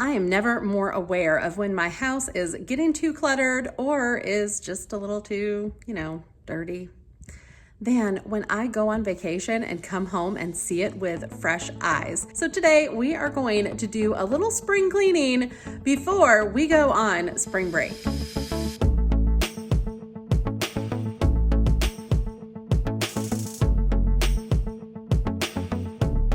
I am never more aware of when my house is getting too cluttered or is just a little too, dirty than when I go on vacation and come home and see it with fresh eyes. So today we are going to do a little spring cleaning before we go on spring break.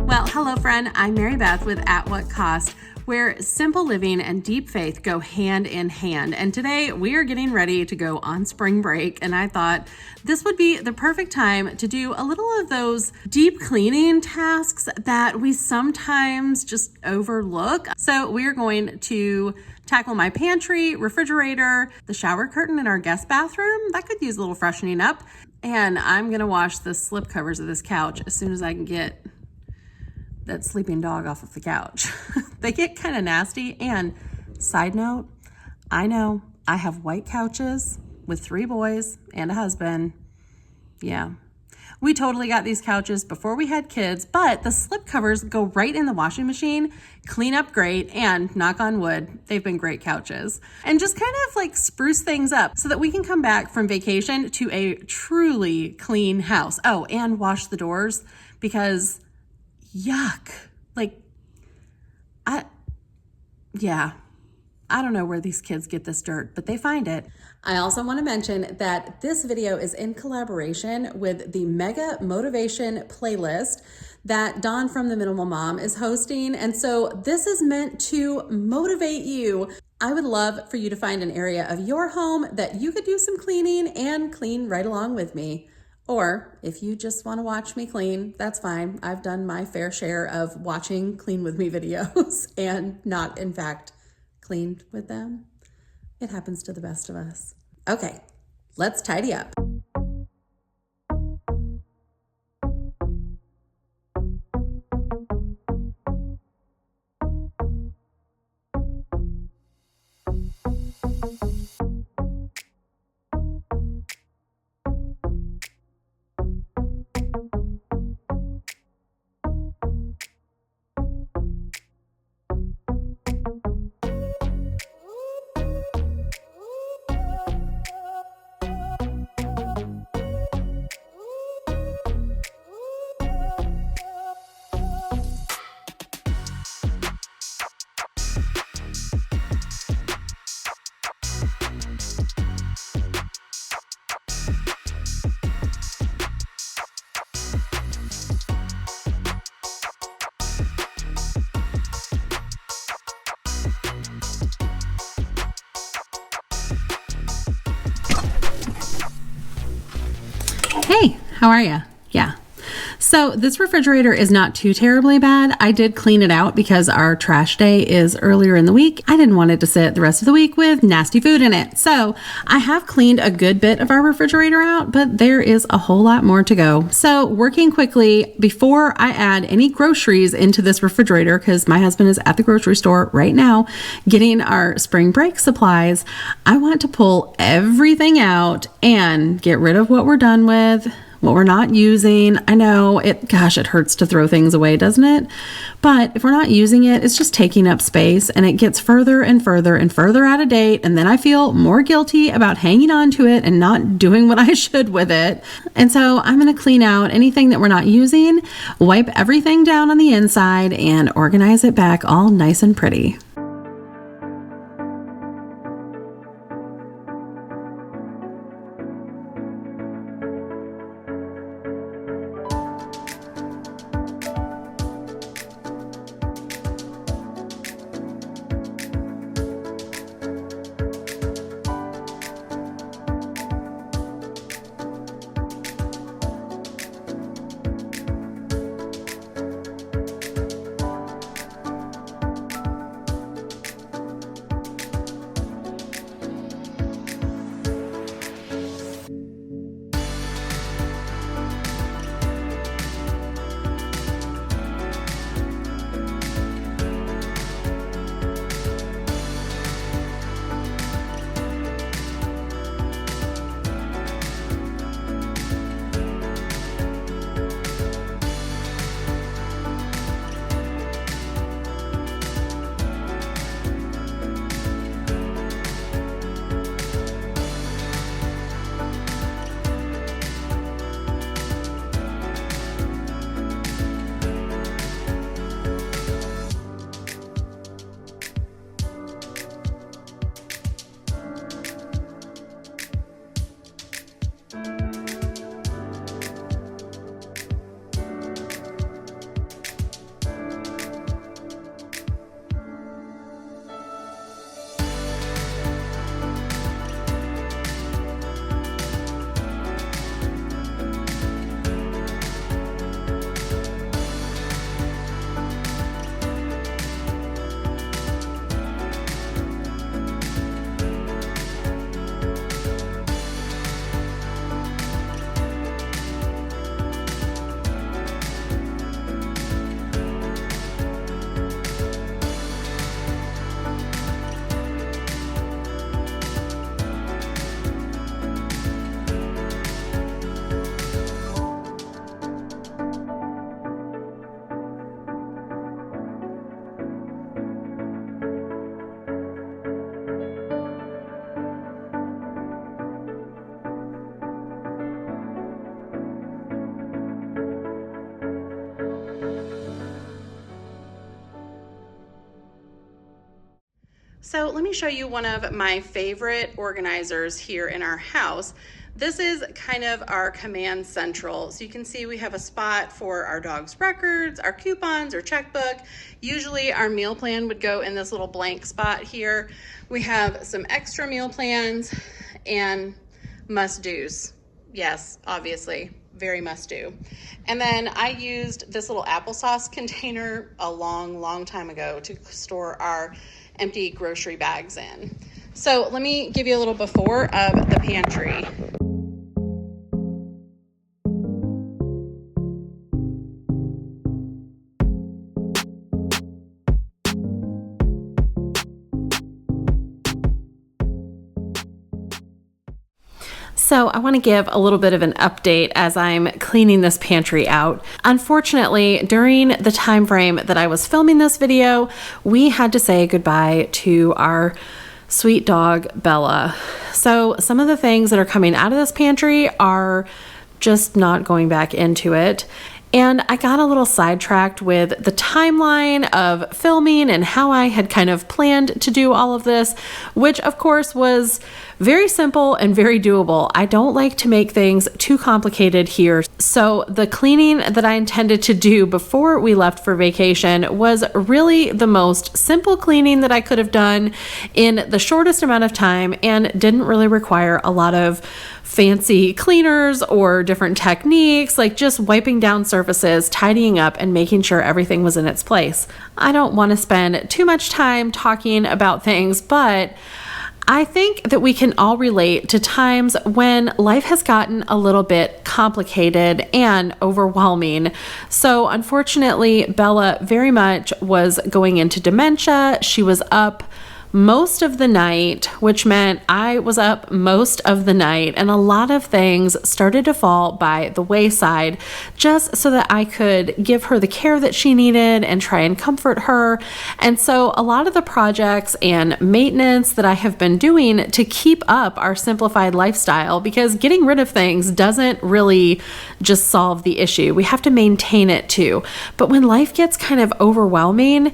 Well, hello friend, I'm Mary Beth with At What Cost, where simple living and deep faith go hand in hand. And today we are getting ready to go on spring break. And I thought this would be the perfect time to do a little of those deep cleaning tasks that we sometimes just overlook. So we are going to tackle my pantry, refrigerator, the shower curtain in our guest bathroom. That could use a little freshening up. And I'm gonna wash the slip covers of this couch as soon as I can get that sleeping dog off of the couch. They get kind of nasty. And side note, I know I have white couches with 3 boys and a husband. Yeah, we totally got these couches before we had kids, but the slip covers go right in the washing machine, clean up great, and knock on wood, they've been great couches. And just kind of like spruce things up so that we can come back from vacation to a truly clean house. Oh, and wash the doors because yuck. I don't know where these kids get this dirt, but they find it. I also want to mention that this video is in collaboration with the Mega Motivation playlist that Dawn from The Minimal Mom is hosting. And so this is meant to motivate you. I would love for you to find an area of your home that you could do some cleaning and clean right along with me. Or if you just want to watch me clean, that's fine. I've done my fair share of watching clean with me videos and not, in fact, cleaned with them. It happens to the best of us. Okay, let's tidy up. Hey, how are you? Yeah. So this refrigerator is not too terribly bad. I did clean it out because our trash day is earlier in the week. I didn't want it to sit the rest of the week with nasty food in it. So I have cleaned a good bit of our refrigerator out, but there is a whole lot more to go. So working quickly before I add any groceries into this refrigerator, because my husband is at the grocery store right now getting our spring break supplies, I want to pull everything out and get rid of what we're done with, what we're not using. I know it hurts to throw things away, doesn't it? But if we're not using it, it's just taking up space and it gets further and further and further out of date. And then I feel more guilty about hanging on to it and not doing what I should with it. And so I'm going to clean out anything that we're not using, wipe everything down on the inside, and organize it back all nice and pretty. So let me show you one of my favorite organizers here in our house. This is kind of our command central. So you can see we have a spot for our dog's records, our coupons, our checkbook. Usually our meal plan would go in this little blank spot here. We have some extra meal plans and must-dos. Yes, obviously, very must-do. And then I used this little applesauce container a long time ago to store our empty grocery bags in. So let me give you a little before of the pantry. So I want to give a little bit of an update as I'm cleaning this pantry out. Unfortunately, during the time frame that I was filming this video, we had to say goodbye to our sweet dog, Bella. So some of the things that are coming out of this pantry are just not going back into it. And I got a little sidetracked with the timeline of filming and how I had kind of planned to do all of this, which of course was very simple and very doable. I don't like to make things too complicated here. So the cleaning that I intended to do before we left for vacation was really the most simple cleaning that I could have done in the shortest amount of time and didn't really require a lot of fancy cleaners or different techniques, like just wiping down surfaces, tidying up, and making sure everything was in its place. I don't want to spend too much time talking about things, but I think that we can all relate to times when life has gotten a little bit complicated and overwhelming. So unfortunately, Bella very much was going into dementia. She was up most of the night, which meant I was up most of the night, and a lot of things started to fall by the wayside just so that I could give her the care that she needed and try and comfort her. And so a lot of the projects and maintenance that I have been doing to keep up our simplified lifestyle, because getting rid of things doesn't really just solve the issue. We have to maintain it too. But when life gets kind of overwhelming,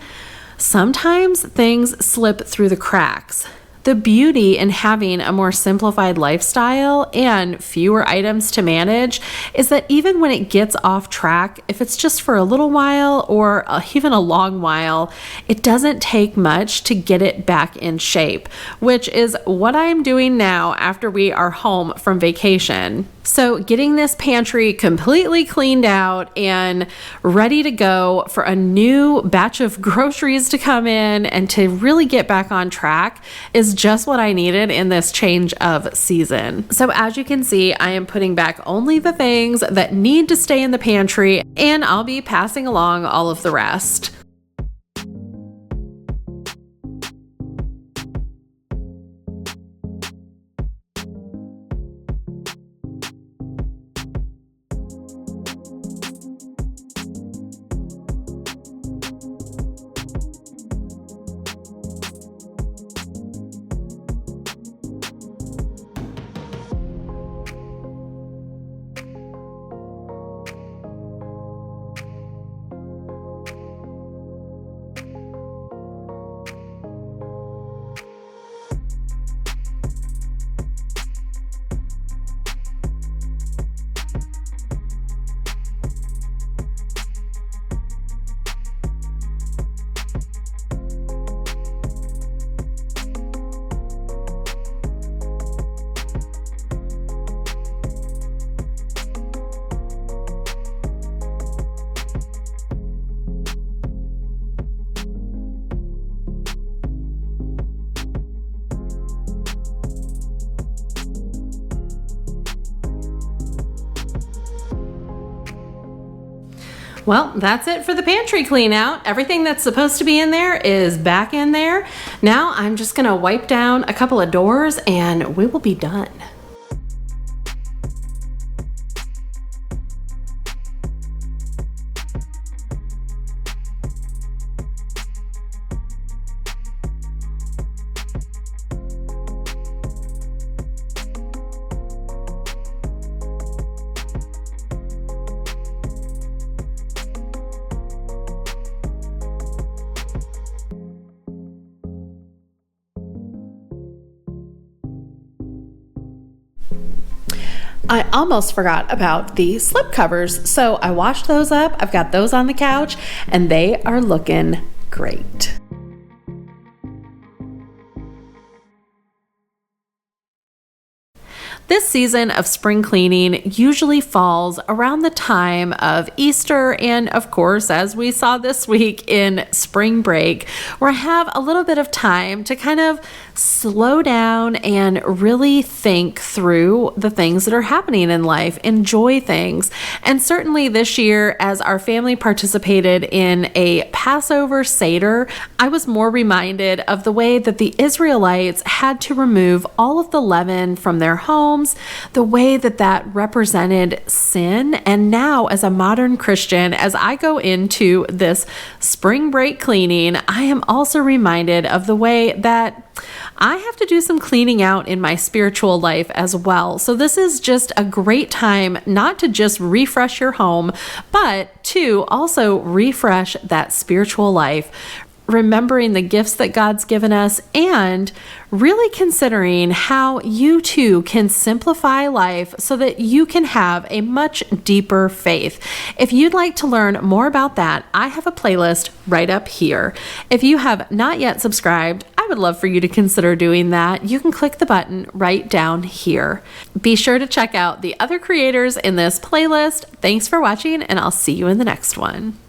sometimes things slip through the cracks. The beauty in having a more simplified lifestyle and fewer items to manage is that even when it gets off track, if it's just for a little while or even a long while, it doesn't take much to get it back in shape, which is what I'm doing now after we are home from vacation. So getting this pantry completely cleaned out and ready to go for a new batch of groceries to come in and to really get back on track is just what I needed in this change of season. So as you can see, I am putting back only the things that need to stay in the pantry, and I'll be passing along all of the rest. Well, that's it for the pantry clean out. Everything that's supposed to be in there is back in there. Now I'm just gonna wipe down a couple of doors and we will be done. I almost forgot about the slip covers, so I washed those up. I've got those on the couch, and they are looking great. This season of spring cleaning usually falls around the time of Easter and, of course, as we saw this week, in spring break, where I have a little bit of time to kind of slow down and really think through the things that are happening in life, enjoy things. And certainly this year, as our family participated in a Passover Seder, I was more reminded of the way that the Israelites had to remove all of the leaven from their homes, the way that that represented sin. And now, as a modern Christian, as I go into this spring break cleaning, I am also reminded of the way that I have to do some cleaning out in my spiritual life as well. So this is just a great time not to just refresh your home, but to also refresh that spiritual life, remembering the gifts that God's given us and really considering how you too can simplify life so that you can have a much deeper faith. If you'd like to learn more about that, I have a playlist right up here. If you have not yet subscribed, I would love for you to consider doing that. You can click the button right down here. Be sure to check out the other creators in this playlist. Thanks for watching, and I'll see you in the next one.